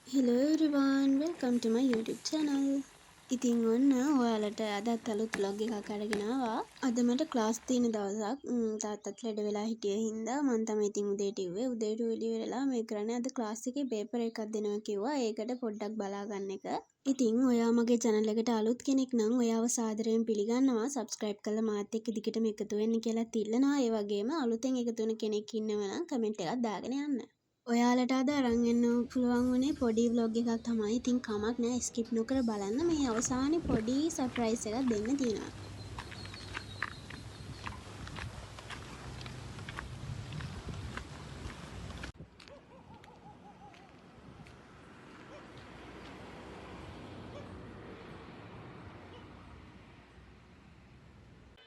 Hello everyone, welcome to my YouTube channel. ඉතින් ඔන්න ඔයාලට අදත් අලුත් vlog එකක් අරගෙන ආවා. අද මට ක්ලාස් තියෙන දවසක්. තාත්තත් ලෙඩ වෙලා හිටිය හින්දා මම තමයි ඉතින් උදේට ඉව්වේ. උදේට එළි වෙලා මේ කරන්නේ අද ක්ලාස් එකේ පේපර් එකක් දෙනවා කිව්වා. ඒකට පොඩ්ඩක් බලා ගන්න එක. ඉතින් ඔයා මගේ channel එකට අලුත් කෙනෙක් නම් ඔයාව සාදරයෙන් පිළිගන්නවා. subscribe කරලා මාත් එක්ක දිගටම එකතු වෙන්න කියලා ඉල්ලනවා. ඒ වගේම අලුතෙන් එකතු වෙන කෙනෙක් ඉන්නවා නම් කමෙන්ට් එකක් දාගෙන යන්න. ඔයාලට අද අරන් එන්න පුළුවන් වුණේ පොඩි vlog එකක් තමයි. ඉතින් කමක් නෑ skip නොකර බලන්න. මේ අවසානයේ පොඩි surprise එකක් දෙන්න තියෙනවා.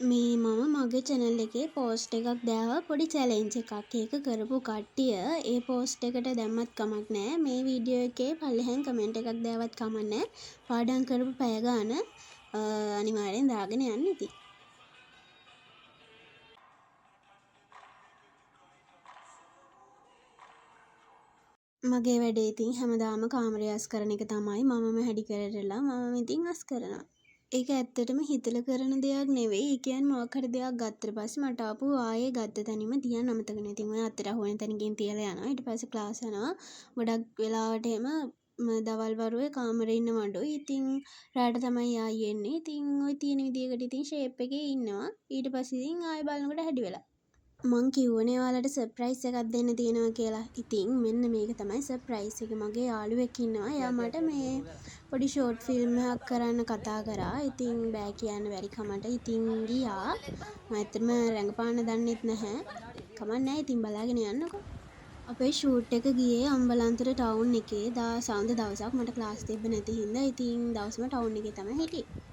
මේ මම මගේ channel එකේ post එකක් දාවා පොඩි challenge එකක්. ඒක කරපු කට්ටිය ඒ post එකට දැම්මත් කමක් නෑ. මේ වීඩියෝ එකේ පල්ලෙහාන් comment එකක් දාවත් කමක් නෑ. පාඩම් කරපු පැය ගාන අනිවාර්යෙන් දාගෙන යන්න ඉතින්. මගේ වැඩේ ඉතින් හැමදාම කාමරය අස් කරන එක තමයි. මමම හැඩි කරලා මමම ඉතින් අස් කරනවා. ඒක ඇත්තටම හිතලා කරන දෙයක් නෙවෙයි. ඒ කියන්නේ මොකක් හරි දෙයක් ගත්තට පස්සේ මට ආපු ආයේ ගත්ත තැනින්ම තියන්න අමතක නැහැ. ඉතින් ඔය අතට අහුවෙන තැනකින් තියලා යනවා. ඊට පස්සේ ක්ලාස් යනවා. ගොඩක් වෙලාවට එහෙම දවල් වරුවේ කාමරේ ඉන්න මඩුයි. ඉතින් රාට තමයි ආයි එන්නේ. ඉතින් ওই තියෙන විදියකට ඉතින් ෂේප් එකේ ඉන්නවා. ඊට පස්සේ ඉතින් ආයෙ බලනකොට හැඩි වෙලා. මං කිව්වනේ ඔයාලට සර්ප්‍රයිස් එකක් දෙන්න තියෙනවා කියලා. ඉතින් මෙන්න මේක තමයි සර්ප්‍රයිස් එක. මගේ යාළුවෙක් ඉන්නවා. එයා මට මේ පොඩි ෂෝට් ෆිල්ම් එකක් කරන්න කතා කරා. ඉතින් බෑ කියන්න බැරි කමට ඉතින් ගියා. මම ඇත්තටම රඟපාන්න දන්නෙත් නැහැ. කමක් නැහැ. ඉතින් බලාගෙන යන්නකෝ. අපේ ෂූට් එක ගියේ අම්බලන්තර ටවුන් එකේ. සඳ දවසක් මට ක්ලාස් තිබ්බ නැති හින්දා ඉතින් දවසම ටවුන් එකේ තමයි හිටියේ.